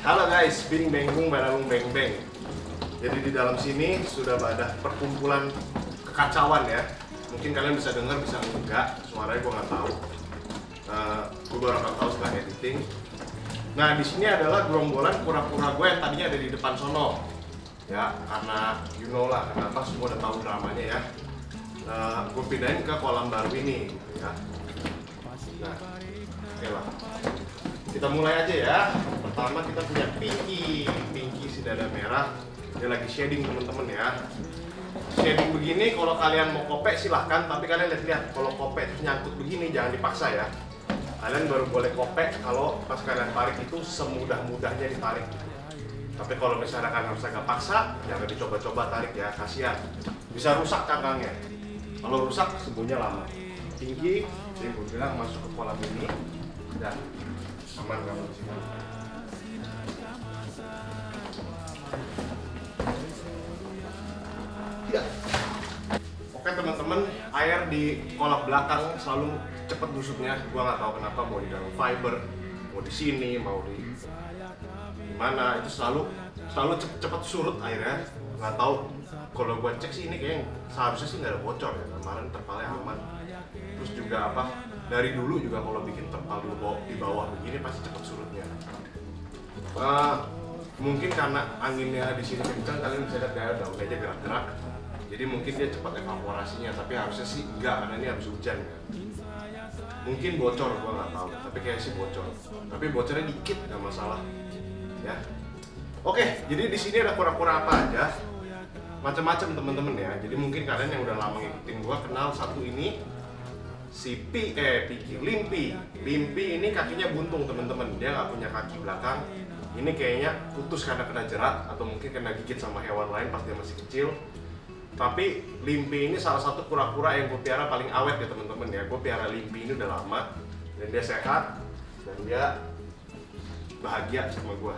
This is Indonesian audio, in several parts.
Halo guys, bing beng bung barang beng beng. Jadi di dalam sini sudah ada perkumpulan kekacauan ya. Mungkin kalian bisa dengar, bisa enggak. Suaranya gue nggak tahu. Gue baru akan tahu setelah editing. Nah di sini adalah gerombolan pura-pura gue yang tadinya ada di depan sono. Ya karena you know lah kenapa, semua udah tahu dramanya ya. Gue pindahin ke kolam baru ini, gitu ya. Nah, oke lah. Kita mulai aja ya. Pertama kita punya Pinky si dada merah. Dia lagi shading temen-temen ya. Shading begini kalau kalian mau kopek silahkan, tapi kalian lihat kalau kopek terus nyangkut begini jangan dipaksa ya. Kalian baru boleh kopek kalau pas kalian tarik itu semudah-mudahnya ditarik. Tapi kalau misalnya kalian harus agak paksa, jangan dicoba-coba tarik ya, kasihan. Bisa rusak cangkangnya. Kalau rusak sembuhnya lama. Pinky, saya bilang masuk ke kolam ini dan aman kamu di sini. Ya. Oke teman-teman, air di kolam belakang selalu cepet busuknya. Gua nggak tahu kenapa, mau di dalam fiber, mau di sini, mau di mana, itu selalu cepet surut airnya. Nggak tahu. Kalau gua cek sih ini kayaknya seharusnya sih nggak ada bocor ya. Kemarin terpalnya aman. Terus juga apa? Dari dulu juga kalau bikin terpal di bawah begini pasti cepet surutnya. Mungkin karena anginnya di sini kencang, kalian bisa lihat kayak daunnya aja gerak-gerak. Jadi mungkin dia cepat evaporasinya, tapi harusnya sih enggak karena ini habis hujan kan. Mungkin bocor, gua nggak tahu, tapi kayak sih bocor. Tapi bocornya dikit nggak masalah, ya. Oke, jadi di sini ada kura-kura apa aja, macam-macam teman-teman ya. Jadi mungkin kalian yang udah lama ngikutin gua kenal satu ini, si Pinky, Limpy ini kakinya buntung teman-teman. Dia nggak punya kaki belakang. Ini kayaknya putus karena kena jerat atau mungkin kena gigit sama hewan lain pas dia masih kecil. Tapi Limpy ini salah satu kura-kura yang gue piara paling awet ya teman-teman ya. Gue piara Limpy ini udah lama dan dia sehat dan dia bahagia sama gue.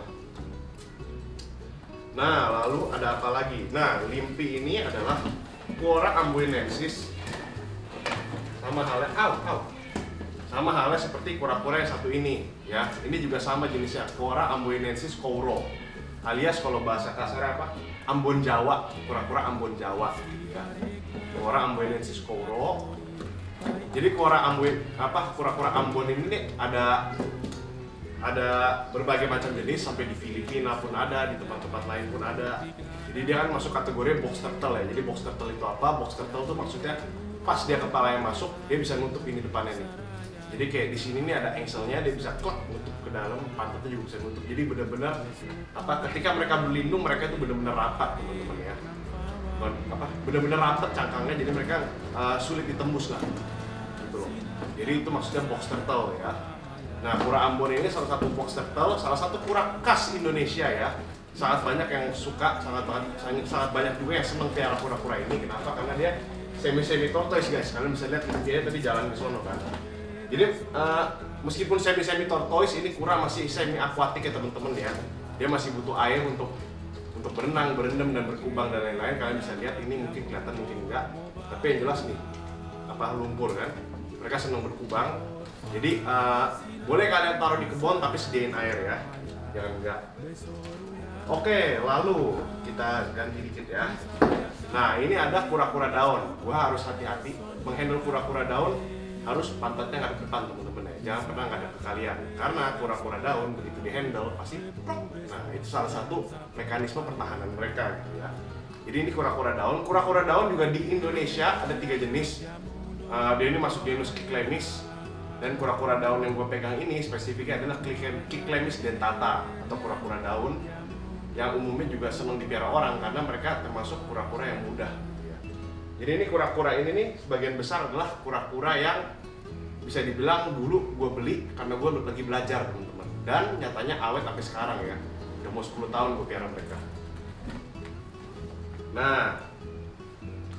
Nah lalu ada apa lagi? Nah Limpy ini adalah Quora amboinensis. Sama halnya seperti kura-kura yang satu ini ya. Ini juga sama jenisnya, Quora amboinensis kouro, alias kalau bahasa kasarnya apa? Ambon Jawa, kura-kura Ambon Jawa ya. Quora amboinensis kouro. Jadi kura-kura Ambon ini nih ada berbagai macam jenis, sampai di Filipina pun ada, di tempat-tempat lain pun ada. Jadi dia kan masuk kategori box turtle ya. Jadi box turtle itu apa? Box turtle itu maksudnya pas dia kepala yang masuk, dia bisa nutup ini depannya nih. Jadi kayak di sini nih ada engselnya, dia bisa klek nutup ke dalam, pantatnya juga bisa nutup. Jadi benar-benar ketika mereka berlindung, mereka itu benar-benar rapat teman-teman ya. Benar-benar rapat cangkangnya, jadi mereka sulit ditembus lah. Gitu loh. Jadi itu maksudnya box turtle ya. Nah, kura Ambon ini salah satu box turtle, salah satu kura khas Indonesia ya. Sangat banyak yang suka, sangat banyak juga yang seneng piara kura-kura ini. Kenapa? Karena dia semi tortoise guys. Kalian bisa lihat dia tadi jalan ke sono kan. Jadi meskipun semi tortoise, ini kura masih semi akuatik ya teman-teman ya. Dia masih butuh air untuk berenang, berendam dan berkembang dan lain-lain. Kalian bisa lihat ini mungkin kelihatan mungkin enggak. Tapi yang jelas nih lumpur kan. Mereka senang berkubang. Jadi boleh kalian taruh di kebun tapi sediain air ya. Jangan enggak. Oke, lalu kita ganti dikit ya. Nah, ini ada kura-kura daun. Gua harus hati-hati menghandle kura-kura daun, harus pantatnya ngadep depan teman-teman ya. Jangan pernah ngadep ke kalian. Karena kura-kura daun begitu dihandle pasti prok. Nah, itu salah satu mekanisme pertahanan mereka gitu ya. Jadi ini kura-kura daun. Kura-kura daun juga di Indonesia ada 3 jenis. Dia ini masuk genus Cyclamis. Dan kura-kura daun yang gue pegang ini spesifiknya adalah Cyclamis dentata atau kura-kura daun yang umumnya juga senang dipiara orang karena mereka termasuk kura-kura yang mudah. Jadi ini kura-kura ini nih sebagian besar adalah kura-kura yang bisa dibilang dulu gue beli karena gue lagi belajar teman-teman. Dan nyatanya awet sampai sekarang ya. Udah mau 10 tahun gue piara mereka. Nah,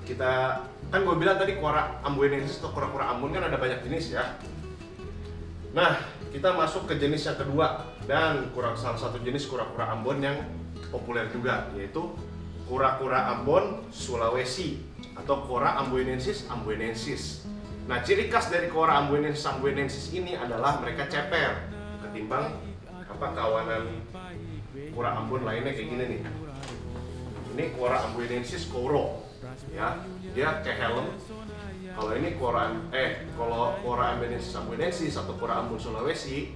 kita kan gue bilang tadi Quora amboinensis atau kura-kura Ambon kan ada banyak jenis ya. Nah, kita masuk ke jenis yang kedua dan salah satu jenis kura-kura Ambon yang populer juga, yaitu kura-kura Ambon Sulawesi atau Quora amboinensis amboinensis. Nah, ciri khas dari Quora amboinensis ini adalah mereka ceper ketimbang kawanan kura Ambon lainnya kayak gini nih. Ini kura amboinensis kouro, ya, dia kayak helm. Kalau ini kalau kura amboinensis atau kura Ambon Sulawesi,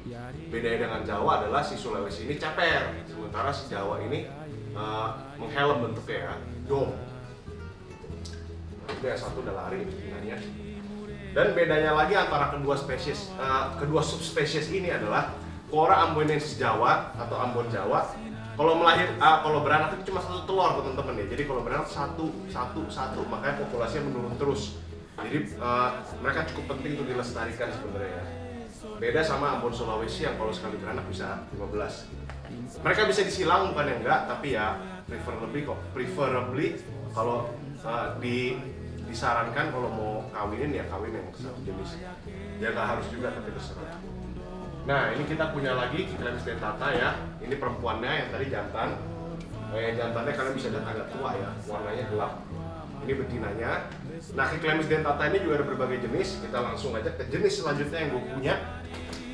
bedanya dengan Jawa adalah si Sulawesi ini ceper, sementara si Jawa ini menghelm bentuknya ya, dome. Itu yang satu udah lari betinanya. Dan bedanya lagi antara kedua subspesies ini adalah kura amboinensis Jawa atau Ambon Jawa. Kalau beranak itu cuma satu telur teman-teman ya. Jadi kalau beranak satu, makanya populasinya menurun terus. Jadi mereka cukup penting untuk dilestarikan sebenarnya ya. Beda sama Ambon Sulawesi yang kalau sekali beranak bisa 15. Mereka bisa disilang bukan yang enggak, tapi ya preferably kalau disarankan kalau mau kawinin ya kawin yang satu jenis. Ya nggak harus juga tapi terserah. Nah ini kita punya lagi Cyclamis dentata ya. Ini perempuannya yang tadi jantan. Yang jantannya kalian bisa lihat agak tua ya, warnanya gelap. Ini betinanya. Nah Cyclamis dentata ini juga ada berbagai jenis. Kita langsung aja ke jenis selanjutnya yang gue punya,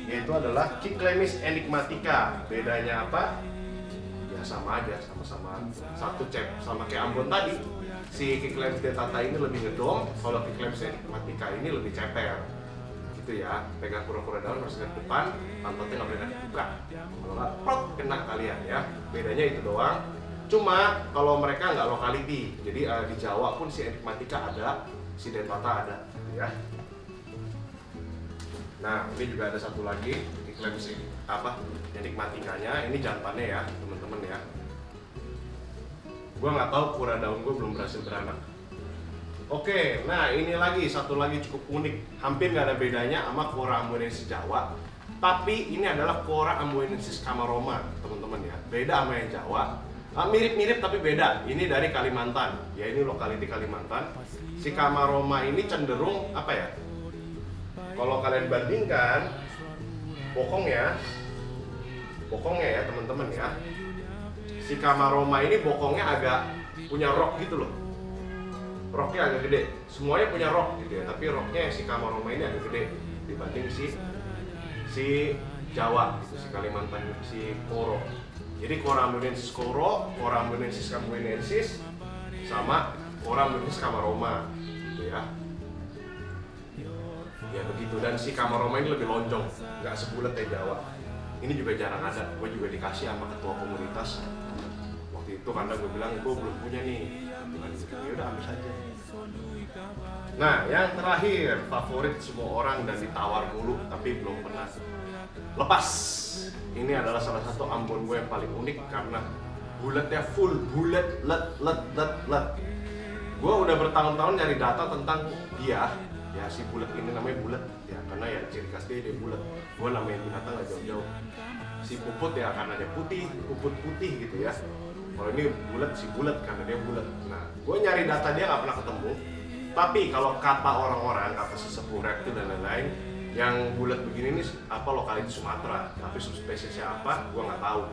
yaitu adalah Cyclamis enigmatica. Bedanya apa? Ya sama aja, sama-sama satu sama kayak Ambon tadi. Si Cyclamis dentata ini lebih ngedom, kalau Cyclamis enigmatica ini lebih ceper. Gitu ya, pegang kura-kura daun harus ke depan, pantatnya nggak boleh dibuka. Kalau nggak, prot, kena kalian ya. Bedanya itu doang. Cuma kalau mereka nggak lokality, jadi di Jawa pun si enigmatica ada, si dentata ada, ya. Nah, ini juga ada satu lagi Cyclamis enigmaticanya. Ini jantannya ya, teman-teman ya. Gua nggak tahu kura daun gue belum berhasil beranak. Oke, nah ini satu lagi cukup unik, hampir nggak ada bedanya sama kura amboinensis Jawa. Tapi ini adalah kura amboinensis camaroma, teman-teman ya. Beda sama yang Jawa. Mirip-mirip tapi beda. Ini dari Kalimantan, ya ini lokaliti Kalimantan. Si camaroma ini cenderung apa ya? Kalau kalian bandingkan bokongnya ya teman-teman ya. Si camaroma ini bokongnya agak punya rok gitu loh. Roknya agak gede, semuanya punya rok gitu ya, tapi roknya si camaroma ini agak gede dibanding si Jawa, gitu, si Kalimantan, si kouro. Jadi kura amboinensis kouro, kura amboinensis amboinensis, sama kura amboinensis camaroma, gitu ya. Ya begitu, dan si camaroma ini lebih lonjong, nggak sebulat kayak Jawa. Ini juga jarang ada, gue juga dikasih sama ketua komunitas. Waktu itu karena gue bilang gue belum punya nih, ya udah ambil saja. Nah, yang terakhir favorit semua orang dan ditawar mulu tapi belum pernah lepas. Ini adalah salah satu Ambon gue yang paling unik karena bulatnya full bulat, let. Gue udah bertahun-tahun nyari data tentang dia. Ya si bulat ini namanya bulat ya karena ya ciri khas dia bulat. Gue namain binatang nggak jauh-jauh. Si puput ya karena dia puput putih gitu ya. Kalau ini bulat, si bulat karena dia bulat. Nah, gue nyari data dia nggak pernah ketemu. Tapi kalau kata orang-orang, kata sesepuh reptil dan lain-lain, yang bulat begini nih apa lokaliti Sumatera, tapi subspesiesnya apa, gue nggak tahu.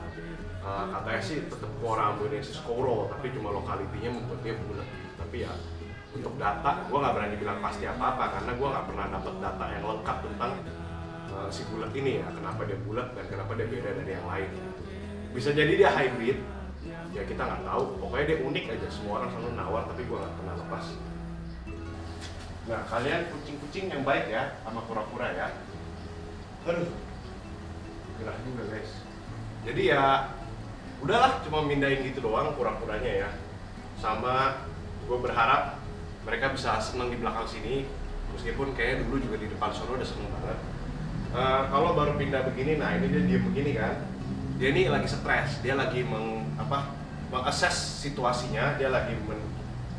Katanya sih tetap kura amboinensis kouro, tapi cuma lokalitinya membuat dia bulat. Tapi ya untuk data, gue nggak berani bilang pasti apa-apa karena gue nggak pernah dapat data yang lengkap tentang si bulat ini ya, kenapa dia bulat dan kenapa dia beda dari yang lain. Bisa jadi dia hybrid. Ya kita nggak tahu, pokoknya dia unik aja, semua orang selalu nawar tapi gue nggak pernah lepas. Nah kalian kucing-kucing yang baik ya sama kura-kura ya. Aduh, gerah juga guys. Jadi ya udahlah, cuma mindahin gitu doang kura-kuranya ya. Sama gue berharap mereka bisa seneng di belakang sini, meskipun kayaknya dulu juga di depan sono udah seneng banget. Kalau baru pindah begini, nah ini dia diem begini kan. Dia ini lagi stres, dia lagi mengakses situasinya, dia lagi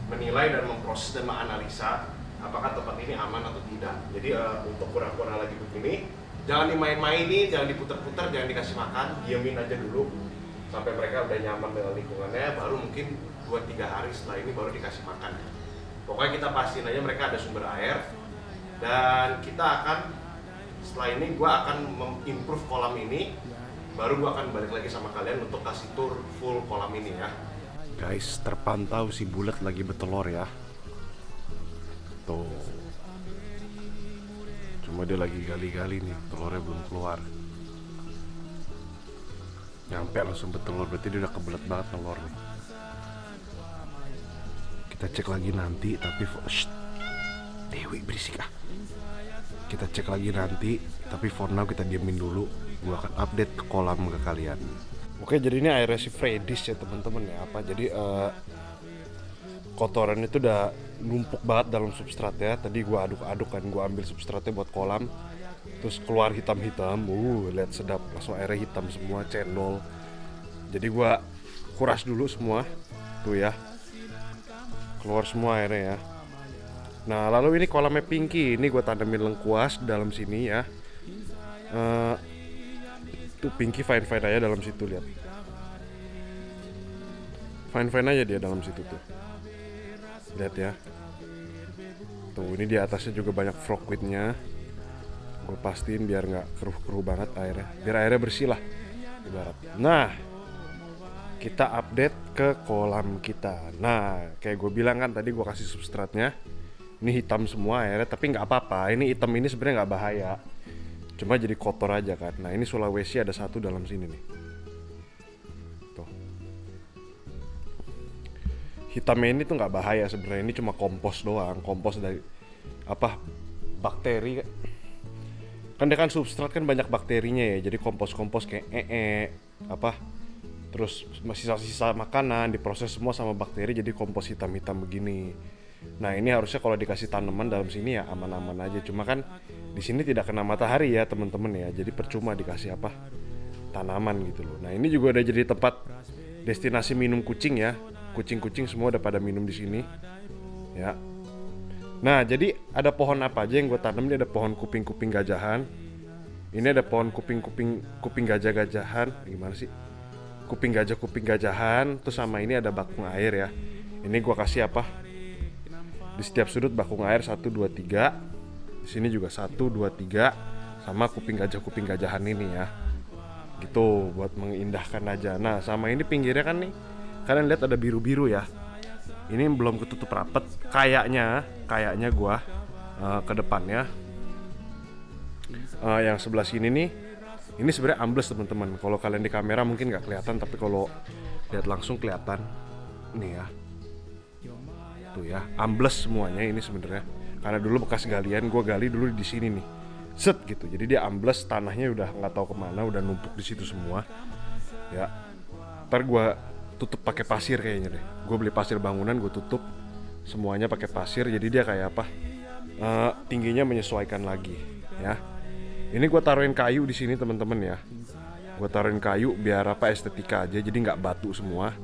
menilai dan memproses dan menganalisa apakah tempat ini aman atau tidak. Jadi untuk kura-kura lagi begini, jangan dimain-mainin, jangan diputar-putar, jangan dikasih makan, diamin aja dulu sampai mereka udah nyaman dengan lingkungannya, baru mungkin 2-3 hari setelah ini baru dikasih makan. Pokoknya kita pastiin aja mereka ada sumber air, dan kita akan setelah ini gue akan improve kolam ini. Baru gue akan balik lagi sama kalian untuk kasih tour full kolam ini ya. Guys, terpantau si bulat lagi bertelur ya. Tuh. Cuma dia lagi gali-gali nih, telurnya belum keluar. Nyampe langsung bertelur, berarti dia udah kebelet banget telur nih. Kita cek lagi nanti, tapi shh, Dewi berisik ah. Kita cek lagi nanti, tapi for now kita diemin dulu. Gua akan update ke kolam ke kalian. Oke, jadi ini airnya si Freddy's ya teman-teman ya. Jadi kotoran itu udah numpuk banget dalam substrat ya. Tadi gua aduk-aduk kan, gua ambil substratnya buat kolam. Terus keluar hitam-hitam, lihat sedap, langsung airnya hitam semua, cendol. Jadi gua kuras dulu semua, tuh ya, keluar semua airnya ya. Nah lalu ini kolamnya Pinky, ini gua tanamin lengkuas dalam sini ya. Tuh Pinky fine-fine aja dalam situ, lihat. Fine-fine aja dia dalam situ tuh, lihat ya. Tuh ini di atasnya juga banyak frogweednya. Gue pastiin biar nggak keruh-keruh banget airnya, biar airnya bersih lah ibarat. Nah kita update ke kolam kita. Nah kayak gue bilang kan tadi, gue kasih substratnya. Ini hitam semua airnya, tapi nggak apa-apa. Ini hitam ini sebenarnya nggak bahaya, cuma jadi kotor aja kan. Nah ini Sulawesi ada satu dalam sini nih. Tuh. Hitamnya ini tuh nggak bahaya sebenarnya. Ini cuma kompos doang, kompos dari apa, bakteri. Kan dia kan substrat kan banyak bakterinya ya, jadi kompos-kompos kayak apa, terus sisa-sisa makanan diproses semua sama bakteri jadi kompos hitam-hitam begini. Nah ini harusnya kalau dikasih tanaman dalam sini ya aman-aman aja, cuma kan di sini tidak kena matahari ya teman-teman ya, jadi percuma dikasih apa, tanaman gitu loh. Nah ini juga udah jadi tempat destinasi minum kucing ya, kucing-kucing semua udah pada minum di sini ya. Nah jadi ada pohon apa aja yang gue tanam. Ini ada pohon kuping-kuping gajahan. Ini ada pohon kuping gajah-gajahan. Gimana sih? Kuping gajahan. Terus sama ini ada bakung air ya. Ini gue kasih apa? Di setiap sudut bakung air 1, 2, 3. Di sini juga 1, 2, 3. Sama kuping gajahan ini ya. Gitu buat mengindahkan aja. Nah sama ini pinggirnya kan nih, kalian lihat ada biru-biru ya. Ini belum ketutup rapet, kayaknya gua ke depannya. Yang sebelah sini nih, ini sebenarnya ambles teman-teman. Kalau kalian di kamera mungkin nggak kelihatan, tapi kalau lihat langsung kelihatan. Nih ya, tuh ya, ambles semuanya ini sebenarnya. Karena dulu bekas galian, gua gali dulu di sini nih, set gitu. Jadi dia ambles, tanahnya udah nggak tahu kemana, udah numpuk di situ semua. Ya, ntar gua tutup pakai pasir kayaknya deh. Gue beli pasir bangunan, gue tutup semuanya pakai pasir. Jadi dia kayak apa? Tingginya menyesuaikan lagi, ya. Ini gue taruhin kayu di sini teman-teman ya. Gue taruhin kayu biar apa, estetika aja. Jadi nggak batu semua.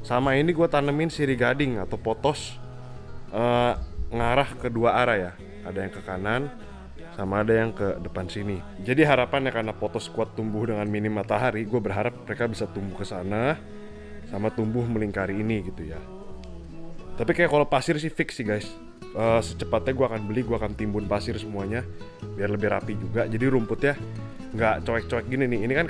Sama ini gue tanemin sirih gading atau potos ngarah ke dua arah ya. Ada yang ke kanan, sama ada yang ke depan sini. Jadi harapannya karena potos kuat tumbuh dengan minim matahari, gue berharap mereka bisa tumbuh ke sana. Sama tumbuh melingkari ini gitu ya. Tapi kayak kalau pasir sih fix sih guys. Secepatnya gue akan beli, gue akan timbun pasir semuanya biar lebih rapi juga. Jadi rumputnya nggak coek-coek gini nih. Ini kan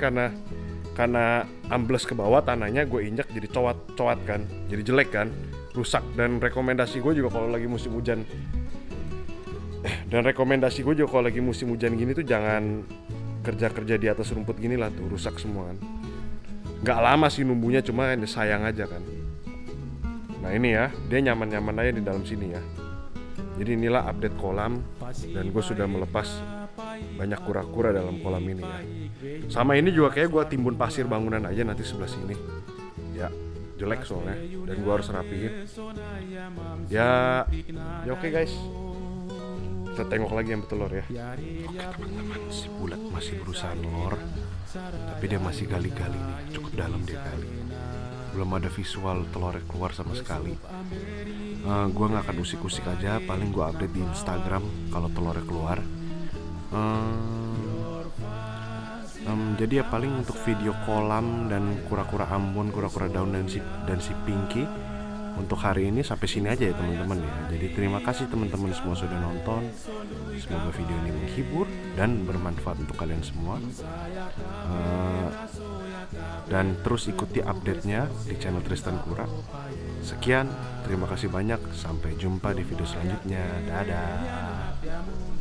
karena ambles ke bawah tanahnya, gue injak jadi coat kan, jadi jelek kan, rusak. Dan rekomendasi gue juga kalau lagi musim hujan. Gini tuh jangan kerja di atas rumput gini lah, tuh rusak semua kan. Gak lama sih numbuhnya, cuma sayang aja kan. Nah ini ya, dia nyaman-nyaman aja di dalam sini ya. Jadi inilah update kolam. Dan gue sudah melepas banyak kura-kura dalam kolam ini ya. Sama ini juga kayak gue timbun pasir bangunan aja nanti sebelah sini. Ya, jelek soalnya. Dan gue harus rapihin. Ya oke guys. Kita tengok lagi yang bertelur ya. Oke teman-teman, si bulat masih berusaha nelor. Tapi dia masih gali-gali nih, cukup dalam dia gali. Belum ada visual telurnya keluar sama sekali. Gue gak akan usik-usik aja, paling gue update di Instagram kalau telurnya keluar. Jadi ya paling untuk video kolam dan kura-kura Ambon, kura-kura daun dan si Pinky, untuk hari ini sampai sini aja ya teman-teman ya. Jadi terima kasih teman-teman semua sudah nonton. Semoga video ini menghibur dan bermanfaat untuk kalian semua. Dan terus ikuti update-nya di channel Tristan Kura. Sekian, terima kasih banyak. Sampai jumpa di video selanjutnya. Dadah.